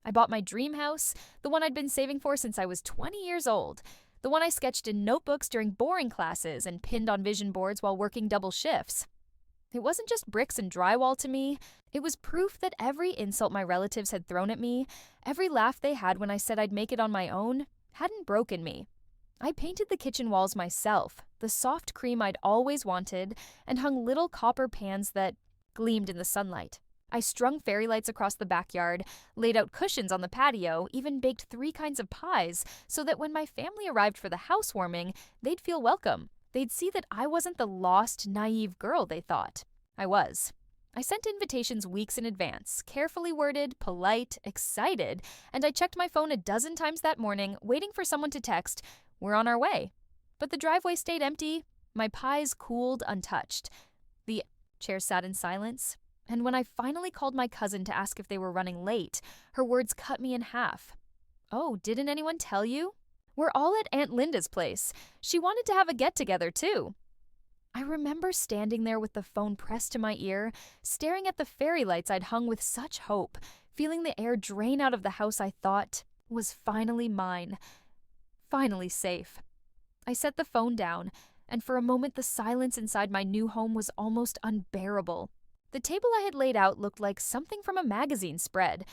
I bought my dream house, the one I'd been saving for since I was 20 years old, the one I sketched in notebooks during boring classes and pinned on vision boards while working double shifts. It wasn't just bricks and drywall to me, it was proof that every insult my relatives had thrown at me, every laugh they had when I said I'd make it on my own, hadn't broken me. I painted the kitchen walls myself, the soft cream I'd always wanted, and hung little copper pans that gleamed in the sunlight. I strung fairy lights across the backyard, laid out cushions on the patio, even baked 3 kinds of pies so that when my family arrived for the housewarming, they'd feel welcome. They'd see that I wasn't the lost, naive girl they thought I was. I sent invitations weeks in advance, carefully worded, polite, excited, and I checked my phone a dozen times that morning, waiting for someone to text, "We're on our way." But the driveway stayed empty, my pies cooled untouched. The chair sat in silence, and when I finally called my cousin to ask if they were running late, her words cut me in half. "Oh, didn't anyone tell you? We're all at Aunt Linda's place. She wanted to have a get-together, too." I remember standing there with the phone pressed to my ear, staring at the fairy lights I'd hung with such hope, feeling the air drain out of the house I thought was finally mine, finally safe. I set the phone down, and for a moment the silence inside my new home was almost unbearable. The table I had laid out looked like something from a magazine spread.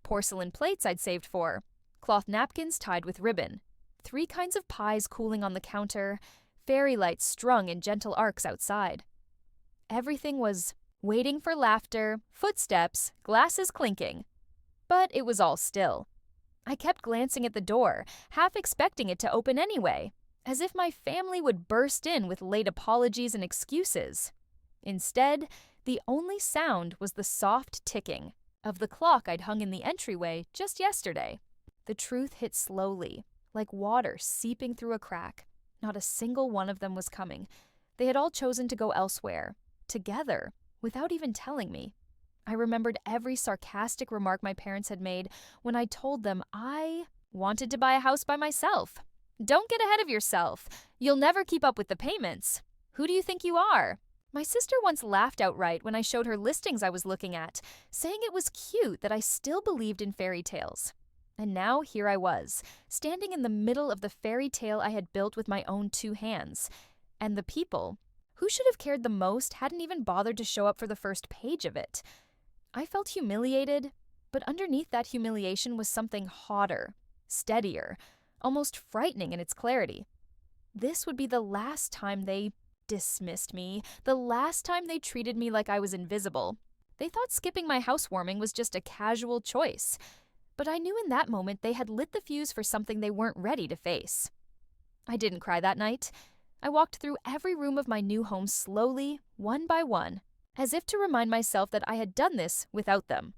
Porcelain plates I'd saved for, cloth napkins tied with ribbon, 3 kinds of pies cooling on the counter, fairy lights strung in gentle arcs outside. Everything was waiting for laughter, footsteps, glasses clinking. But it was all still. I kept glancing at the door, half expecting it to open anyway, as if my family would burst in with late apologies and excuses. Instead, the only sound was the soft ticking of the clock I'd hung in the entryway just yesterday. The truth hit slowly, like water seeping through a crack. Not a single one of them was coming. They had all chosen to go elsewhere, together, without even telling me. I remembered every sarcastic remark my parents had made when I told them I wanted to buy a house by myself. "Don't get ahead of yourself. You'll never keep up with the payments. Who do you think you are?" My sister once laughed outright when I showed her listings I was looking at, saying it was cute that I still believed in fairy tales. And now here I was, standing in the middle of the fairy tale I had built with my own 2 hands. And the people who should have cared the most hadn't even bothered to show up for the first page of it. I felt humiliated, but underneath that humiliation was something hotter, steadier, almost frightening in its clarity. This would be the last time they dismissed me, the last time they treated me like I was invisible. They thought skipping my housewarming was just a casual choice. But I knew in that moment they had lit the fuse for something they weren't ready to face. I didn't cry that night. I walked through every room of my new home slowly, one by one, as if to remind myself that I had done this without them.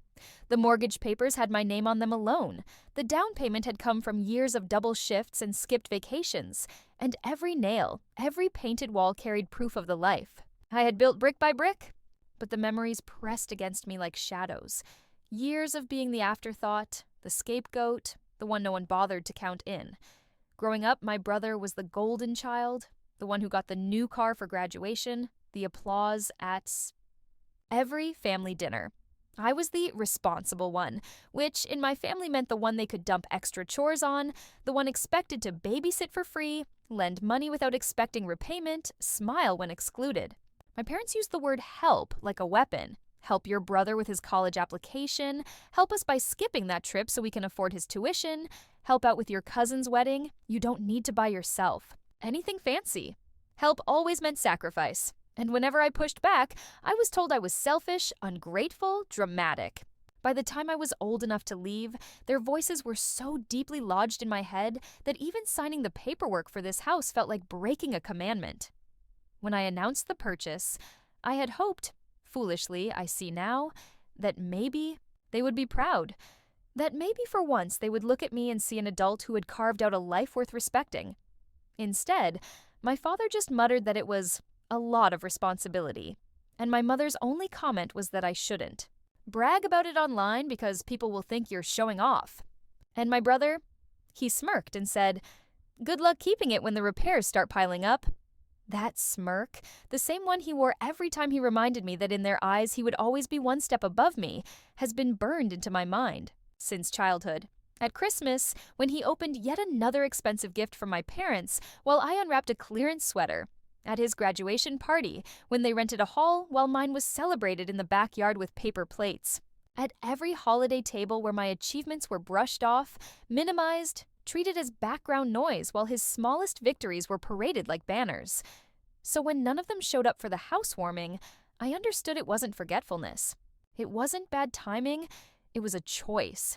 The mortgage papers had my name on them alone. The down payment had come from years of double shifts and skipped vacations. And every nail, every painted wall carried proof of the life I had built brick by brick. But the memories pressed against me like shadows. Years of being the afterthought, the scapegoat, the one no one bothered to count in. Growing up, my brother was the golden child, the one who got the new car for graduation, the applause at every family dinner. I was the responsible one, which in my family meant the one they could dump extra chores on, the one expected to babysit for free, lend money without expecting repayment, smile when excluded. My parents used the word help like a weapon. Help your brother with his college application, help us by skipping that trip so we can afford his tuition, help out with your cousin's wedding. You don't need to buy yourself anything fancy. Help always meant sacrifice. And whenever I pushed back, I was told I was selfish, ungrateful, dramatic. By the time I was old enough to leave, their voices were so deeply lodged in my head that even signing the paperwork for this house felt like breaking a commandment. When I announced the purchase, I had hoped, foolishly, I see now, that maybe they would be proud. That maybe for once they would look at me and see an adult who had carved out a life worth respecting. Instead, my father just muttered that it was a lot of responsibility, and my mother's only comment was that I shouldn't. Brag about it online because people will think you're showing off. And my brother, he smirked and said, "Good luck keeping it when the repairs start piling up." That smirk, the same one he wore every time he reminded me that in their eyes he would always be one step above me, has been burned into my mind. since childhood. At Christmas, when he opened yet another expensive gift from my parents, while I unwrapped a clearance sweater. At his graduation party, when they rented a hall while mine was celebrated in the backyard with paper plates. At every holiday table where my achievements were brushed off, minimized, treated as background noise while his smallest victories were paraded like banners. So when none of them showed up for the housewarming, I understood it wasn't forgetfulness. It wasn't bad timing, it was a choice.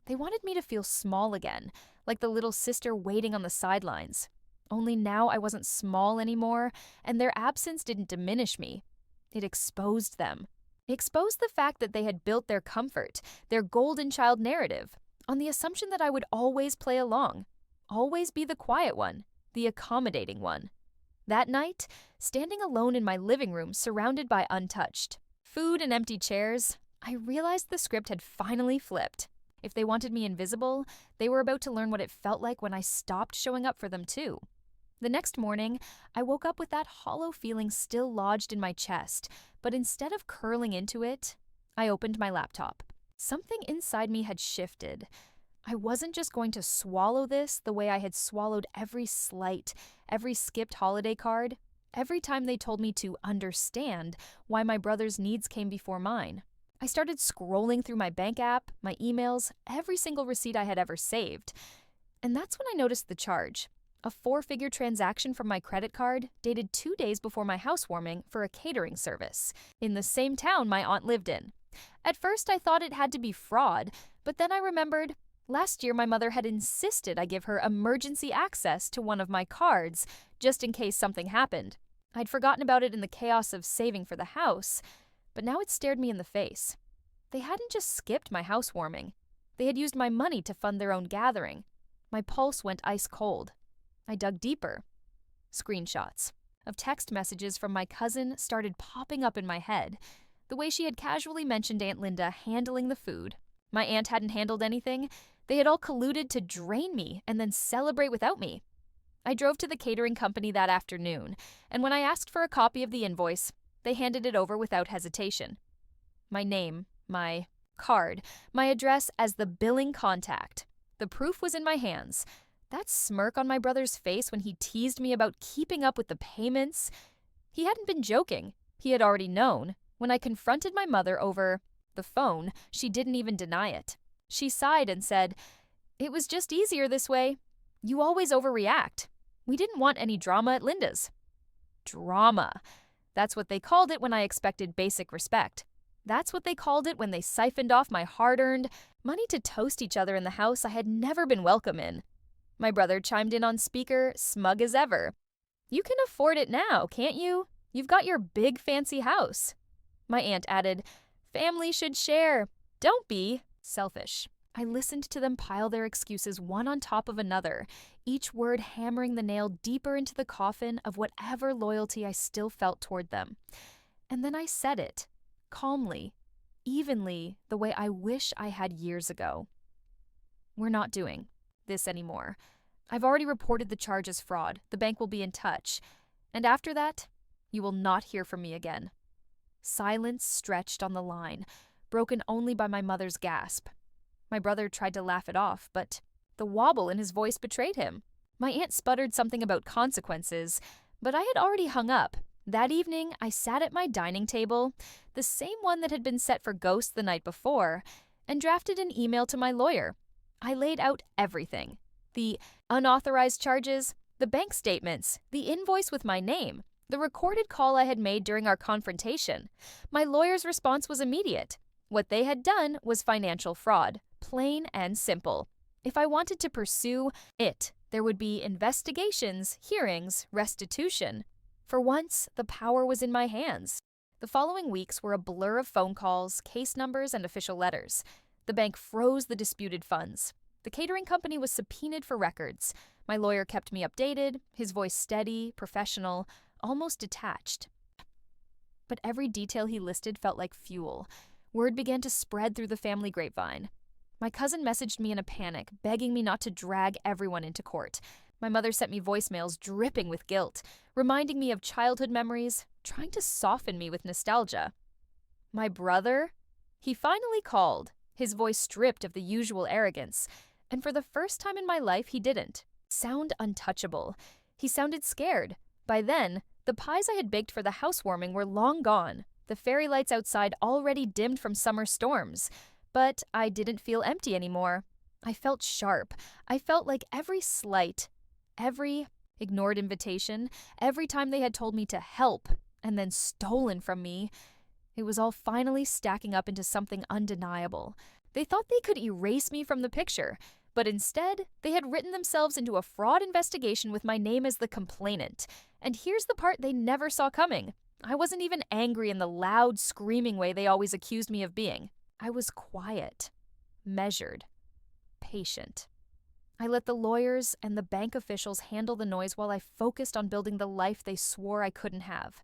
They wanted me to feel small again, like the little sister waiting on the sidelines. Only now I wasn't small anymore, and their absence didn't diminish me. It exposed them. It exposed the fact that they had built their comfort, their golden child narrative, on the assumption that I would always play along, always be the quiet one, the accommodating one. That night, standing alone in my living room surrounded by untouched food and empty chairs, I realized the script had finally flipped. If they wanted me invisible, they were about to learn what it felt like when I stopped showing up for them too. The next morning, I woke up with that hollow feeling still lodged in my chest, but instead of curling into it, I opened my laptop. Something inside me had shifted. I wasn't just going to swallow this the way I had swallowed every slight, every skipped holiday card, every time they told me to understand why my brother's needs came before mine. I started scrolling through my bank app, my emails, every single receipt I had ever saved. And that's when I noticed the charge. A 4-figure transaction from my credit card dated 2 days before my housewarming for a catering service in the same town my aunt lived in. At first, I thought it had to be fraud, but then I remembered last year my mother had insisted I give her emergency access to one of my cards just in case something happened. I'd forgotten about it in the chaos of saving for the house, but now it stared me in the face. They hadn't just skipped my housewarming. They had used my money to fund their own gathering. My pulse went ice cold. I dug deeper. Screenshots of text messages from my cousin started popping up in my head. The way she had casually mentioned Aunt Linda handling the food. My aunt hadn't handled anything. They had all colluded to drain me and then celebrate without me. I drove to the catering company that afternoon, and when I asked for a copy of the invoice, they handed it over without hesitation. My name, my card, my address as the billing contact. The proof was in my hands. That smirk on my brother's face when he teased me about keeping up with the payments. He hadn't been joking. He had already known. When I confronted my mother over the phone, she didn't even deny it. She sighed and said, "It was just easier this way. You always overreact. We didn't want any drama at Linda's." Drama. That's what they called it when I expected basic respect. That's what they called it when they siphoned off my hard-earned money to toast each other in the house I had never been welcome in. My brother chimed in on speaker, smug as ever. "You can afford it now, can't you? You've got your big fancy house." My aunt added, "Family should share. Don't be selfish." I listened to them pile their excuses one on top of another, each word hammering the nail deeper into the coffin of whatever loyalty I still felt toward them. And then I said it, calmly, evenly, the way I wish I had years ago. "We're not doing this anymore. I've already reported the charge as fraud. The bank will be in touch. And after that, you will not hear from me again." Silence stretched on the line, broken only by my mother's gasp. My brother tried to laugh it off, but the wobble in his voice betrayed him. My aunt sputtered something about consequences, but I had already hung up. That evening, I sat at my dining table, the same one that had been set for ghosts the night before, and drafted an email to my lawyer. I laid out everything. The unauthorized charges, the bank statements, the invoice with my name, the recorded call I had made during our confrontation. My lawyer's response was immediate. What they had done was financial fraud, plain and simple. If I wanted to pursue it, there would be investigations, hearings, restitution. For once, the power was in my hands. The following weeks were a blur of phone calls, case numbers, and official letters. The bank froze the disputed funds. The catering company was subpoenaed for records. My lawyer kept me updated, his voice steady, professional, almost detached. But every detail he listed felt like fuel. Word began to spread through the family grapevine. My cousin messaged me in a panic, begging me not to drag everyone into court. My mother sent me voicemails dripping with guilt, reminding me of childhood memories, trying to soften me with nostalgia. My brother? He finally called. his voice stripped of the usual arrogance. And for the first time in my life, he didn't sound untouchable. He sounded scared. By then, the pies I had baked for the housewarming were long gone, the fairy lights outside already dimmed from summer storms. But I didn't feel empty anymore. I felt sharp. I felt like every slight, every ignored invitation, every time they had told me to help and then stolen from me, it was all finally stacking up into something undeniable. They thought they could erase me from the picture, but instead, they had written themselves into a fraud investigation with my name as the complainant. And here's the part they never saw coming. I wasn't even angry in the loud, screaming way they always accused me of being. I was quiet, measured, patient. I let the lawyers and the bank officials handle the noise while I focused on building the life they swore I couldn't have.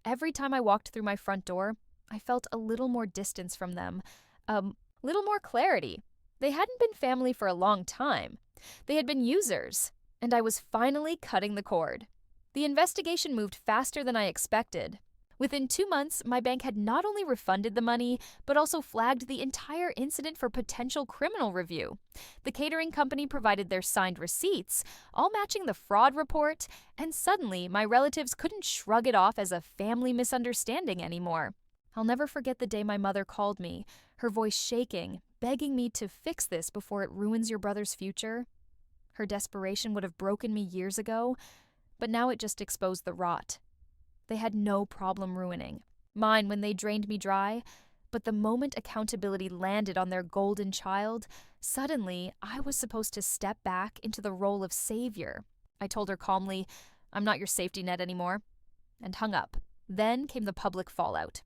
Every time I walked through my front door, I felt a little more distance from them, a little more clarity. They hadn't been family for a long time. They had been users, and I was finally cutting the cord. The investigation moved faster than I expected. Within 2 months, my bank had not only refunded the money, but also flagged the entire incident for potential criminal review. The catering company provided their signed receipts, all matching the fraud report, and suddenly my relatives couldn't shrug it off as a family misunderstanding anymore. I'll never forget the day my mother called me, her voice shaking, begging me to fix this before it ruins your brother's future. Her desperation would have broken me years ago, but now it just exposed the rot. They had no problem ruining mine when they drained me dry, but the moment accountability landed on their golden child, suddenly I was supposed to step back into the role of savior. I told her calmly, "I'm not your safety net anymore," and hung up. Then came the public fallout.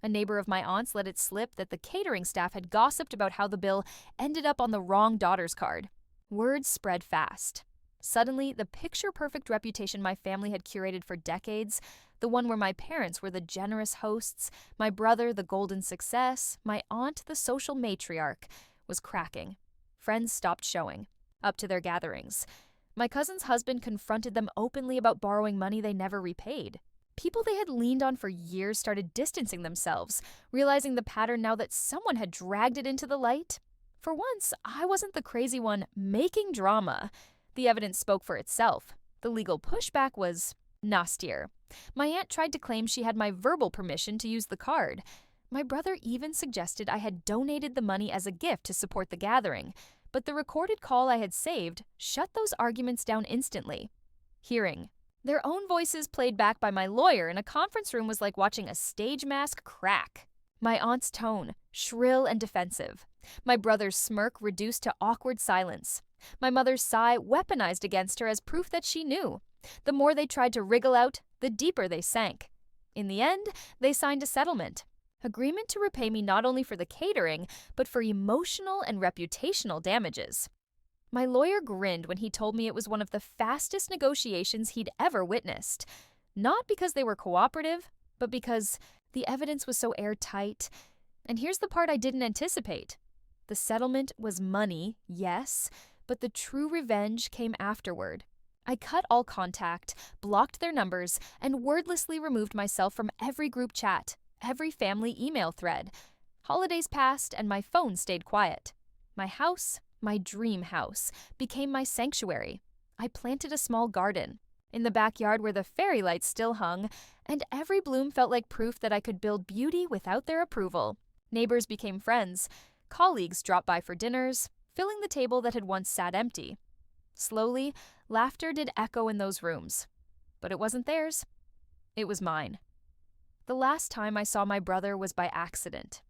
A neighbor of my aunt's let it slip that the catering staff had gossiped about how the bill ended up on the wrong daughter's card. Word spread fast. Suddenly, the picture-perfect reputation my family had curated for decades, the one where my parents were the generous hosts, my brother the golden success, my aunt the social matriarch, was cracking. Friends stopped showing up to their gatherings. My cousin's husband confronted them openly about borrowing money they never repaid. People they had leaned on for years started distancing themselves, realizing the pattern now that someone had dragged it into the light. For once, I wasn't the crazy one making drama. The evidence spoke for itself. The legal pushback was nastier. My aunt tried to claim she had my verbal permission to use the card. My brother even suggested I had donated the money as a gift to support the gathering, but the recorded call I had saved shut those arguments down instantly. Hearing their own voices played back by my lawyer in a conference room was like watching a stage mask crack. My aunt's tone, shrill and defensive. My brother's smirk reduced to awkward silence. My mother's sigh weaponized against her as proof that she knew. The more they tried to wriggle out, the deeper they sank. In the end, they signed a settlement. Agreement to repay me not only for the catering, but for emotional and reputational damages. My lawyer grinned when he told me it was one of the fastest negotiations he'd ever witnessed. Not because they were cooperative, but because the evidence was so airtight. And here's the part I didn't anticipate. The settlement was money, yes, but the true revenge came afterward. I cut all contact, blocked their numbers, and wordlessly removed myself from every group chat, every family email thread. Holidays passed and my phone stayed quiet. My house, my dream house, became my sanctuary. I planted a small garden in the backyard where the fairy lights still hung, and every bloom felt like proof that I could build beauty without their approval. Neighbors became friends. Colleagues dropped by for dinners, filling the table that had once sat empty. Slowly, laughter did echo in those rooms. But it wasn't theirs. It was mine. The last time I saw my brother was by accident.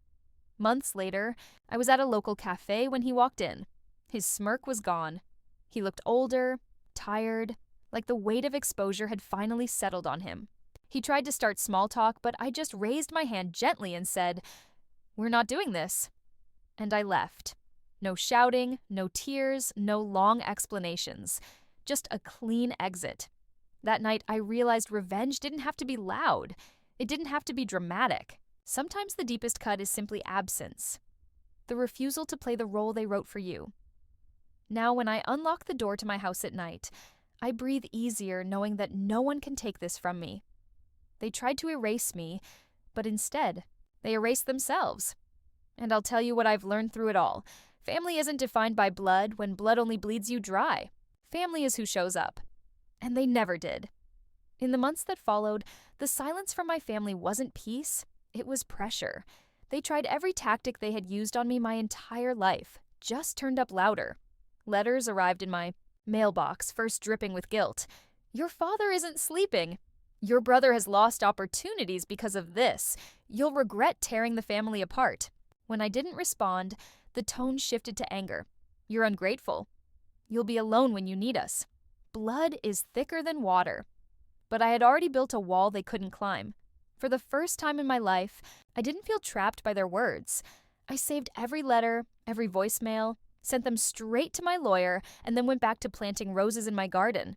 Months later, I was at a local cafe when he walked in. His smirk was gone. He looked older, tired, like the weight of exposure had finally settled on him. He tried to start small talk, but I just raised my hand gently and said, "We're not doing this." And I left. No shouting, no tears, no long explanations. Just a clean exit. That night, I realized revenge didn't have to be loud. It didn't have to be dramatic. Sometimes the deepest cut is simply absence. The refusal to play the role they wrote for you. Now, when I unlock the door to my house at night, I breathe easier knowing that no one can take this from me. They tried to erase me, but instead, they erased themselves. And I'll tell you what I've learned through it all. Family isn't defined by blood when blood only bleeds you dry. Family is who shows up. And they never did. In the months that followed, the silence from my family wasn't peace, it was pressure. They tried every tactic they had used on me my entire life, just turned up louder. Letters arrived in my mailbox, first dripping with guilt. Your father isn't sleeping. Your brother has lost opportunities because of this. You'll regret tearing the family apart. When I didn't respond, the tone shifted to anger. You're ungrateful. You'll be alone when you need us. Blood is thicker than water. But I had already built a wall they couldn't climb. For the first time in my life, I didn't feel trapped by their words. I saved every letter, every voicemail, sent them straight to my lawyer, and then went back to planting roses in my garden.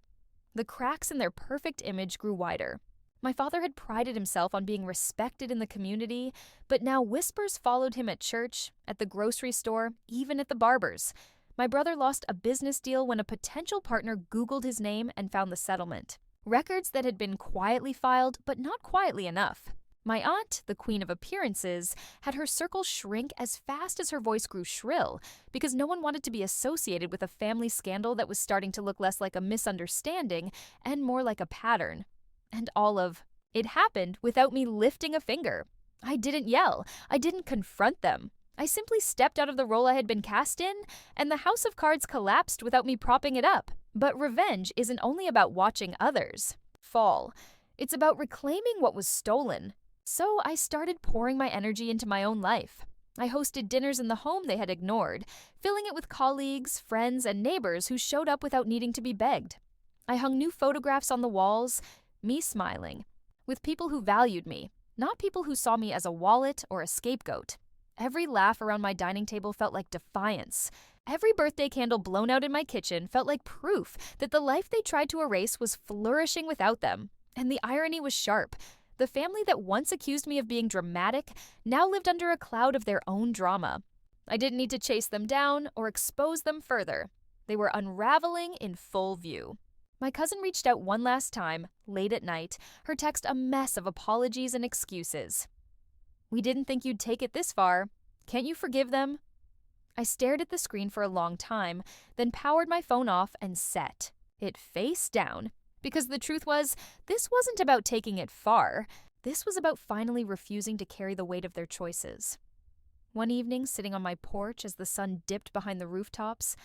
The cracks in their perfect image grew wider. My father had prided himself on being respected in the community, but now whispers followed him at church, at the grocery store, even at the barber's. My brother lost a business deal when a potential partner Googled his name and found the settlement. Records that had been quietly filed, but not quietly enough. My aunt, the queen of appearances, had her circle shrink as fast as her voice grew shrill, because no one wanted to be associated with a family scandal that was starting to look less like a misunderstanding and more like a pattern. And all of it happened without me lifting a finger. I didn't yell. I didn't confront them. I simply stepped out of the role I had been cast in, and the house of cards collapsed without me propping it up. But revenge isn't only about watching others fall. It's about reclaiming what was stolen. So I started pouring my energy into my own life. I hosted dinners in the home they had ignored, filling it with colleagues, friends, and neighbors who showed up without needing to be begged. I hung new photographs on the walls, me smiling, with people who valued me, not people who saw me as a wallet or a scapegoat. Every laugh around my dining table felt like defiance. Every birthday candle blown out in my kitchen felt like proof that the life they tried to erase was flourishing without them. And the irony was sharp. The family that once accused me of being dramatic now lived under a cloud of their own drama. I didn't need to chase them down or expose them further. They were unraveling in full view. My cousin reached out one last time, late at night, her text a mess of apologies and excuses. We didn't think you'd take it this far. Can't you forgive them? I stared at the screen for a long time, then powered my phone off and set it face down. Because the truth was, this wasn't about taking it far. This was about finally refusing to carry the weight of their choices. One evening, sitting on my porch as the sun dipped behind the rooftops,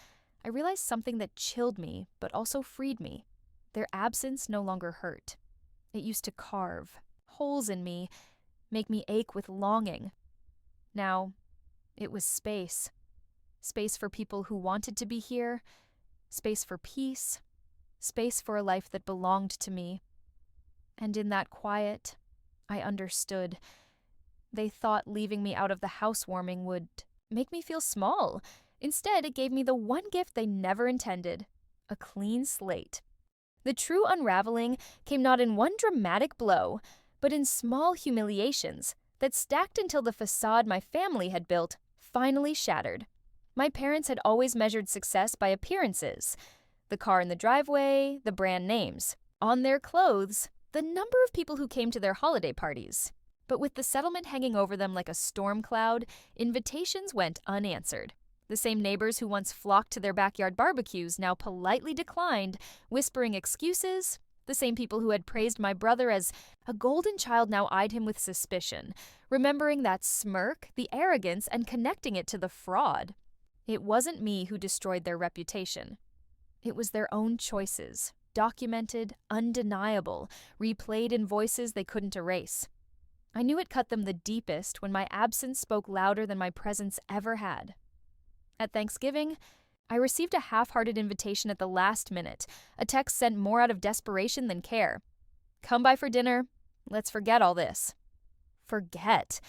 I realized something that chilled me, but also freed me. Their absence no longer hurt. It used to carve holes in me, make me ache with longing. Now, it was space. Space for people who wanted to be here, space for peace, space for a life that belonged to me. And in that quiet, I understood. They thought leaving me out of the housewarming would make me feel small. Instead, it gave me the one gift they never intended, a clean slate. The true unraveling came not in one dramatic blow, but in small humiliations that stacked until the facade my family had built finally shattered. My parents had always measured success by appearances. The car in the driveway, the brand names. On their clothes, the number of people who came to their holiday parties. But with the settlement hanging over them like a storm cloud, invitations went unanswered. The same neighbors who once flocked to their backyard barbecues now politely declined, whispering excuses. The same people who had praised my brother as a golden child now eyed him with suspicion, remembering that smirk, the arrogance, and connecting it to the fraud. It wasn't me who destroyed their reputation. It was their own choices, documented, undeniable, replayed in voices they couldn't erase. I knew it cut them the deepest when my absence spoke louder than my presence ever had. At Thanksgiving, I received a half-hearted invitation at the last minute, a text sent more out of desperation than care. Come by for dinner. Let's forget all this. Forget.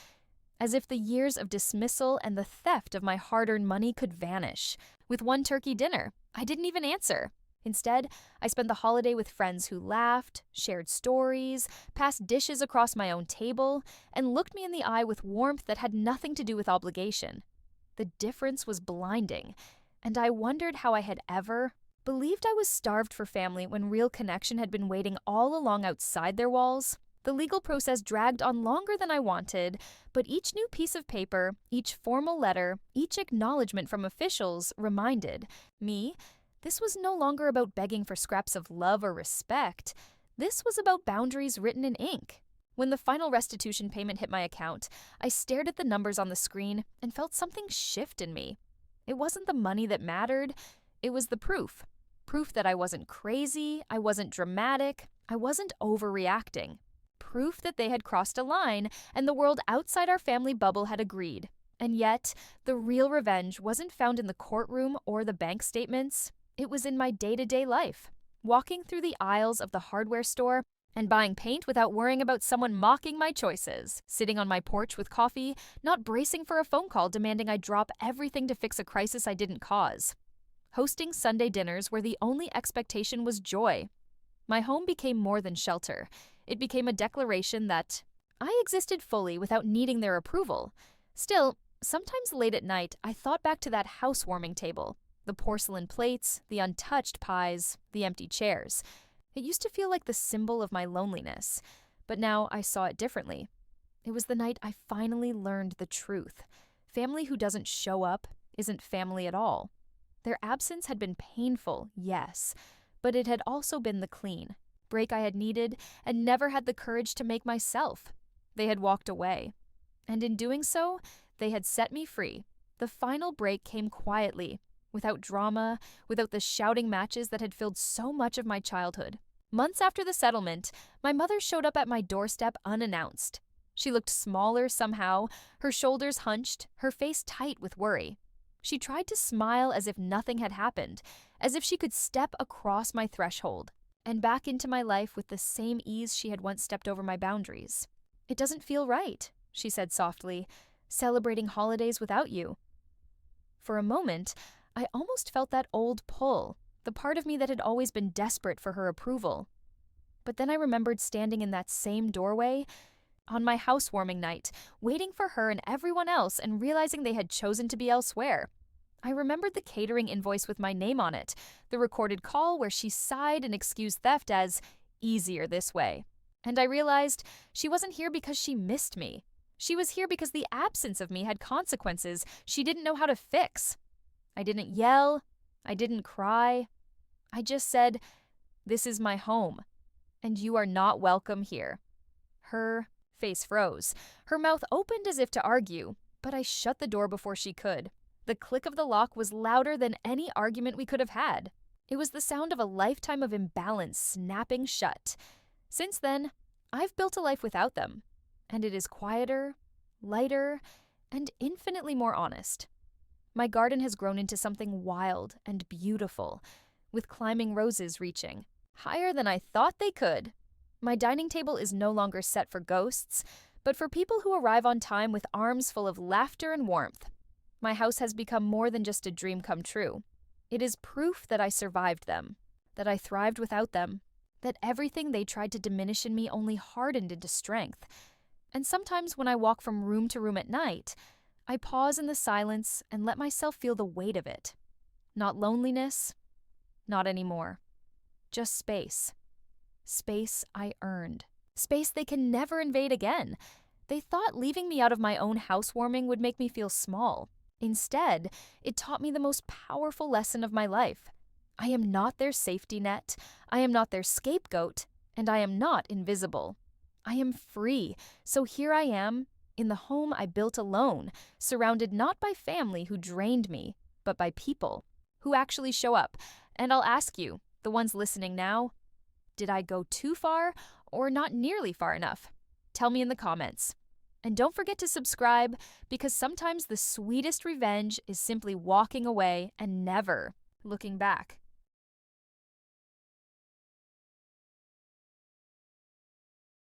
As if the years of dismissal and the theft of my hard-earned money could vanish. With one turkey dinner, I didn't even answer. Instead, I spent the holiday with friends who laughed, shared stories, passed dishes across my own table, and looked me in the eye with warmth that had nothing to do with obligation. The difference was blinding, and I wondered how I had ever believed I was starved for family when real connection had been waiting all along outside their walls. The legal process dragged on longer than I wanted, but each new piece of paper, each formal letter, each acknowledgement from officials reminded me this was no longer about begging for scraps of love or respect. This was about boundaries written in ink. When the final restitution payment hit my account, I stared at the numbers on the screen and felt something shift in me. It wasn't the money that mattered, it was the proof. Proof that I wasn't crazy, I wasn't dramatic, I wasn't overreacting. Proof that they had crossed a line and the world outside our family bubble had agreed. And yet, the real revenge wasn't found in the courtroom or the bank statements. It was in my day-to-day life. Walking through the aisles of the hardware store and buying paint without worrying about someone mocking my choices. Sitting on my porch with coffee, not bracing for a phone call demanding I drop everything to fix a crisis I didn't cause. Hosting Sunday dinners where the only expectation was joy. My home became more than shelter. It became a declaration that I existed fully without needing their approval. Still, sometimes late at night, I thought back to that housewarming table. The porcelain plates, the untouched pies, the empty chairs. It used to feel like the symbol of my loneliness, but now I saw it differently. It was the night I finally learned the truth. Family who doesn't show up isn't family at all. Their absence had been painful, yes, but it had also been the clean break I had needed and never had the courage to make myself. They had walked away, and in doing so, they had set me free. The final break came quietly, without drama, without the shouting matches that had filled so much of my childhood. Months after the settlement, my mother showed up at my doorstep unannounced. She looked smaller somehow, her shoulders hunched, her face tight with worry. She tried to smile as if nothing had happened, as if she could step across my threshold and back into my life with the same ease she had once stepped over my boundaries. "It doesn't feel right," she said softly, "celebrating holidays without you." For a moment, I almost felt that old pull, the part of me that had always been desperate for her approval. But then I remembered standing in that same doorway on my housewarming night, waiting for her and everyone else and realizing they had chosen to be elsewhere. I remembered the catering invoice with my name on it, the recorded call where she sighed and excused theft as easier this way. And I realized she wasn't here because she missed me. She was here because the absence of me had consequences she didn't know how to fix. I didn't yell. I didn't cry. I just said, "This is my home, and you are not welcome here." Her face froze. Her mouth opened as if to argue, but I shut the door before she could. The click of the lock was louder than any argument we could have had. It was the sound of a lifetime of imbalance snapping shut. Since then, I've built a life without them, and it is quieter, lighter, and infinitely more honest. My garden has grown into something wild and beautiful, with climbing roses reaching higher than I thought they could. My dining table is no longer set for ghosts, but for people who arrive on time with arms full of laughter and warmth. My house has become more than just a dream come true. It is proof that I survived them, that I thrived without them, that everything they tried to diminish in me only hardened into strength. And sometimes when I walk from room to room at night, I pause in the silence and let myself feel the weight of it. Not loneliness, not anymore. Just space. Space I earned. Space they can never invade again. They thought leaving me out of my own housewarming would make me feel small. Instead, it taught me the most powerful lesson of my life. I am not their safety net, I am not their scapegoat, and I am not invisible. I am free, so here I am, in the home I built alone, surrounded not by family who drained me, but by people who actually show up. And I'll ask you, the ones listening now, did I go too far or not nearly far enough? Tell me in the comments. And don't forget to subscribe, because sometimes the sweetest revenge is simply walking away and never looking back.